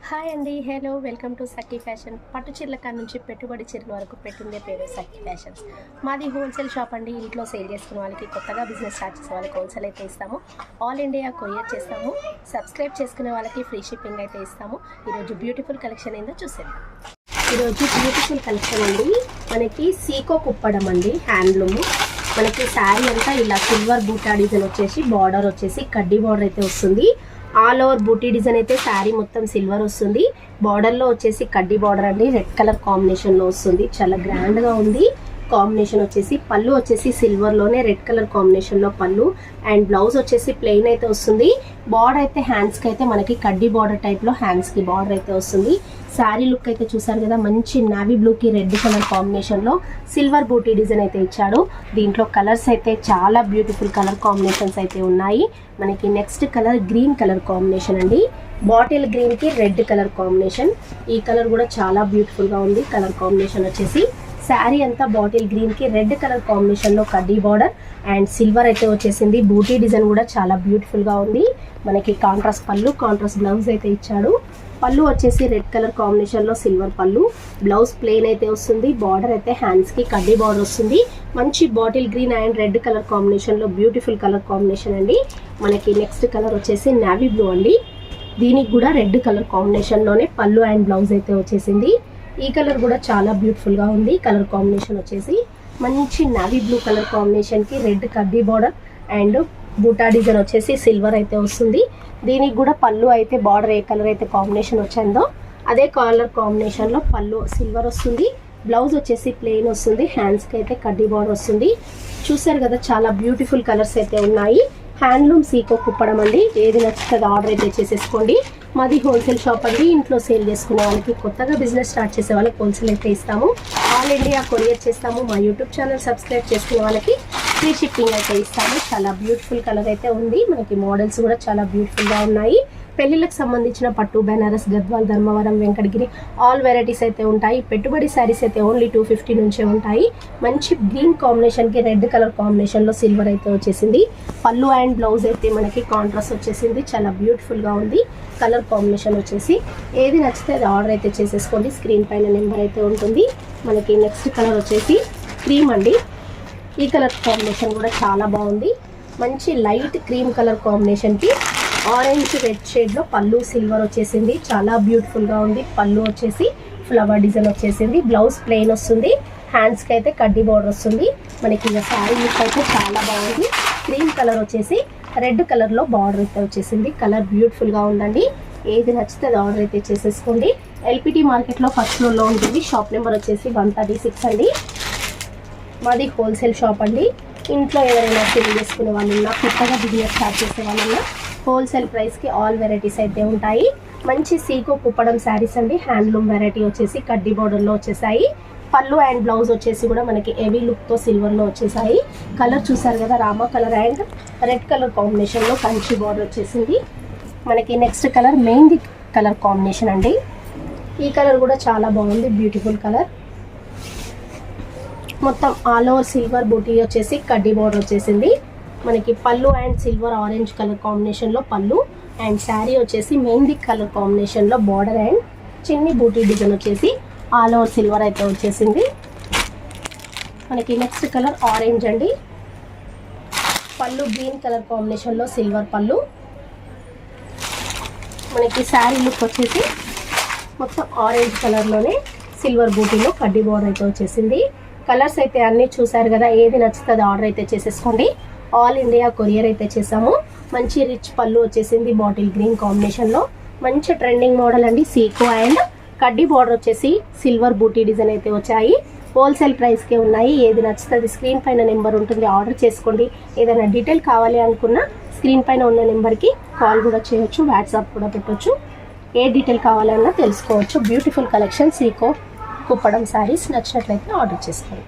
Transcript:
Hi అండి, hello, welcome to Sakhi fashion. పట్టు చీరల కాడ నుంచి పెట్టుబడి చీరల వరకు పెట్టిందే పేరు సఖీ ఫ్యాషన్స్. మాది హోల్సేల్ షాప్ అండి. ఇంట్లో సేల్ చేసుకునే వాళ్ళకి, కొత్తగా బిజినెస్ స్టార్ట్ చేసే వాళ్ళకి హోల్సేల్ అయితే ఇస్తాము. ఆల్ ఇండియా కొరియర్ చేస్తాము. సబ్స్క్రైబ్ చేసుకునే వాళ్ళకి ఫ్రీ షిప్పింగ్ అయితే ఇస్తాము. ఈరోజు బ్యూటిఫుల్ కలెక్షన్ ఏందో చూసేద్దాం. ఈరోజు బ్యూటిఫుల్ కలెక్షన్ అండి. మనకి సీకో కుప్పడం అండి, హ్యాండ్లూమ్. మనకి శారీ అంతా ఇలా సిల్వర్ బూటా డిజైన్ వచ్చేసి, బార్డర్ వచ్చేసి కడ్డీ బార్డర్ అయితే వస్తుంది. ఆల్ ఓవర్ బూటీ డిజైన్ అయితే శారీ మొత్తం సిల్వర్ వస్తుంది. బార్డర్లో వచ్చేసి కడ్డీ బార్డర్ అండి, రెడ్ కలర్ కాంబినేషన్లో వస్తుంది. చాలా గ్రాండ్గా ఉంది. కాంబినేషన్ వచ్చేసి పళ్ళు వచ్చేసి సిల్వర్లోనే రెడ్ కలర్ కాంబినేషన్లో పళ్ళు, అండ్ బ్లౌజ్ వచ్చేసి ప్లెయిన్ అయితే వస్తుంది. బార్డర్ అయితే హ్యాండ్స్కి అయితే మనకి కడ్డీ బార్డర్ టైప్లో హ్యాండ్స్కి బార్డర్ అయితే వస్తుంది. శారీ లుక్ అయితే చూసారు కదా, మంచి నావీ బ్లూకి రెడ్ కలర్ కాంబినేషన్లో సిల్వర్ బూటీ డిజైన్ అయితే ఇచ్చాడు. దీంట్లో కలర్స్ అయితే చాలా బ్యూటిఫుల్ కలర్ కాంబినేషన్స్ అయితే ఉన్నాయి. మనకి next colour green colour combination అండి. బాటిల్ గ్రీన్కి రెడ్ కలర్ కాంబినేషన్. ఈ కలర్ కూడా చాలా బ్యూటిఫుల్గా ఉంది. కలర్ కాంబినేషన్ వచ్చేసి శారీ అంతా బాటిల్ గ్రీన్కి రెడ్ కలర్ కాంబినేషన్లో కడ్డీ బార్డర్ అండ్ సిల్వర్ అయితే వచ్చేసింది. బూటీ డిజైన్ కూడా చాలా బ్యూటిఫుల్గా ఉంది. మనకి కాంట్రాస్ట్ పళ్ళు, కాంట్రాస్ట్ బ్లౌజ్ అయితే ఇచ్చాడు. పళ్ళు వచ్చేసి రెడ్ కలర్ కాంబినేషన్లో సిల్వర్ పళ్ళు, బ్లౌజ్ ప్లెయిన్ అయితే వస్తుంది. బార్డర్ అయితే హ్యాండ్స్కి కడ్డీ బార్డర్ వస్తుంది. మంచి bottle green and red colour కాంబినేషన్లో బ్యూటిఫుల్ కలర్ కాంబినేషన్ అండి. మనకి నెక్స్ట్ కలర్ వచ్చేసి నావీ బ్లూ అండి. దీనికి కూడా రెడ్ కలర్ కాంబినేషన్లోనే పళ్ళు అండ్ బ్లౌజ్ అయితే వచ్చేసింది. ఈ కలర్ కూడా చాలా బ్యూటిఫుల్గా ఉంది. కలర్ కాంబినేషన్ వచ్చేసి మంచి నావీ బ్లూ కలర్ కాంబినేషన్కి రెడ్ కడ్డీ బార్డర్ అండ్ బూటా డిజైన్ వచ్చేసి సిల్వర్ అయితే వస్తుంది. దీనికి కూడా పళ్ళు అయితే బార్డర్ ఏ కలర్ అయితే కాంబినేషన్ వచ్చిందో అదే కలర్ కాంబినేషన్లో పళ్ళు సిల్వర్ వస్తుంది. బ్లౌజ్ వచ్చేసి ప్లెయిన్ వస్తుంది. హ్యాండ్స్కి అయితే కడ్డీ బార్డర్ వస్తుంది. చూసారు కదా, చాలా బ్యూటిఫుల్ కలర్స్ అయితే ఉన్నాయి. హ్యాండ్లూమ్ సీకో కుప్పడం అండి. ఏది నచ్చుతుంది ఆర్డర్ అయితే చేసేసుకోండి. మాది హోల్సేల్ షాప్ అండి. ఇంట్లో సేల్ చేసుకునే వాళ్ళకి, కొత్తగా బిజినెస్ స్టార్ట్ చేసే వాళ్ళకి హోల్సేల్ అయితే ఇస్తాము. ఆల్ ఇండియా కొరియర్ చేస్తాము. మా యూట్యూబ్ ఛానల్ సబ్స్క్రైబ్ చేసుకునే వాళ్ళకి ఫ్రీ షిప్పింగ్ అయితే ఇస్తాము. చాలా బ్యూటిఫుల్ కలర్ అయితే ఉంది. మనకి మోడల్స్ కూడా చాలా బ్యూటిఫుల్గా ఉన్నాయి. పెళ్లిళ్ళకి సంబంధించిన పట్టు, బెనారస్, గద్వాల్, ధర్మవరం, వెంకటగిరి ఆల్ వెరైటీస్ అయితే ఉంటాయి. పెట్టుబడి శారీస్ అయితే ఓన్లీ 250 నుంచే ఉంటాయి. మంచి గ్రీన్ కాంబినేషన్కి రెడ్ కలర్ కాంబినేషన్లో సిల్వర్ అయితే వచ్చేసింది. పళ్ళు అండ్ బ్లౌజ్ అయితే మనకి కాంట్రాస్ట్ వచ్చేసింది. చాలా బ్యూటిఫుల్గా ఉంది. కలర్ కాంబినేషన్ వచ్చేసి ఏది నచ్చితే అది ఆర్డర్ అయితే చేసేసుకోండి. స్క్రీన్ పైన నెంబర్ అయితే ఉంటుంది. మనకి నెక్స్ట్ కలర్ వచ్చేసి క్రీమ్ అండి. ఈ కలర్ కాంబినేషన్ కూడా చాలా బాగుంది. మంచి లైట్ క్రీమ్ కలర్ కాంబినేషన్కి ఆరెంజ్ రెడ్ షేడ్లో పళ్ళు సిల్వర్ వచ్చేసింది. చాలా బ్యూటిఫుల్గా ఉంది. పళ్ళు వచ్చేసి ఫ్లవర్ డిజైన్ వచ్చేసింది. బ్లౌజ్ ప్లెయిన్ వస్తుంది. హ్యాండ్స్కి అయితే కడ్డీ బార్డర్ వస్తుంది. మనకి ఇక శారీ లుక్ అయితే చాలా బాగుంది. క్రీమ్ కలర్ వచ్చేసి రెడ్ కలర్లో బార్డర్ అయితే వచ్చేసింది. కలర్ బ్యూటిఫుల్గా ఉందండి. ఏది నచ్చితే అది ఆర్డర్ అయితే చేసేసుకోండి. ఎల్పిటి మార్కెట్లో ఫస్ట్ ఫ్లోర్లో ఉంటుంది. షాప్ నెంబర్ వచ్చేసి 136 అండి. మాది హోల్సేల్ షాప్ అండి. ఇంట్లో ఎవరైనా సేల్ చేసుకునే వాళ్ళన్నా, కొత్తగా బిజినెస్ స్టార్ట్ చేసే వాళ్ళన్నా హోల్సేల్ ప్రైస్కి ఆల్ వెరైటీస్ అయితే ఉంటాయి. మంచి సీకో కుప్పడం శారీస్ అండి. హ్యాండ్లూమ్ వెరైటీ వచ్చేసి కడ్డీ బార్డర్లో వచ్చేసాయి. పళ్ళు అండ్ బ్లౌజ్ వచ్చేసి కూడా మనకి హెవీ లుక్తో సిల్వర్లో వచ్చేసాయి. కలర్ చూసారు కదా, Rama colour and red colour కాంబినేషన్లో కంచి బార్డర్ వచ్చేసింది. మనకి next colour mehndi colour combination అండి. ఈ కలర్ కూడా చాలా బాగుంది. Beautiful colour. మొత్తం ఆల్ ఓవర్ సిల్వర్ బూటీ వచ్చేసి కడ్డీ బార్డర్ వచ్చేసింది. మనకి పళ్ళు అండ్ సిల్వర్ ఆరెంజ్ కలర్ కాంబినేషన్లో పళ్ళు అండ్ శారీ వచ్చేసి మెహందీ కలర్ కాంబినేషన్లో బార్డర్ అండ్ చిన్ని బూటీ డిజైన్ వచ్చేసి ఆల్ ఓవర్ సిల్వర్ అయితే వచ్చేసింది. మనకి నెక్స్ట్ కలర్ ఆరెంజ్ అండి. పళ్ళు గ్రీన్ కలర్ కాంబినేషన్లో సిల్వర్ పళ్ళు. మనకి శారీ లుక్ వచ్చేసి మొత్తం ఆరెంజ్ కలర్లోనే సిల్వర్ బూటీలో కడ్డీ బార్డర్ అయితే వచ్చేసింది. కలర్స్ అయితే అన్నీ చూసారు కదా, ఏది నచ్చుతుంది ఆర్డర్ అయితే చేసేసుకోండి. ఆల్ ఇండియా కొరియర్ అయితే చేసాము. మంచి రిచ్ పళ్ళు వచ్చేసింది బాటిల్ గ్రీన్ కాంబినేషన్లో. మంచి ట్రెండింగ్ మోడల్ అండి. సీకో అండ్ కడ్డీ బార్డర్ వచ్చేసి సిల్వర్ బూటీ డిజైన్ అయితే వచ్చాయి. హోల్సేల్ ప్రైస్కే ఉన్నాయి. ఏది నచ్చుతుంది స్క్రీన్ పైన నెంబర్ ఉంటుంది, ఆర్డర్ చేసుకోండి. ఏదైనా డీటెయిల్ కావాలి అనుకున్నా స్క్రీన్ పైన ఉన్న నెంబర్కి కాల్ కూడా చేయొచ్చు, వాట్సాప్ కూడా పెట్టవచ్చు. ఏ డీటెయిల్ కావాలన్నా తెలుసుకోవచ్చు. బ్యూటిఫుల్ కలెక్షన్ సీకో కుప్పడం శారీస్ నచ్చినట్లయితే ఆర్డర్ చేసుకోండి.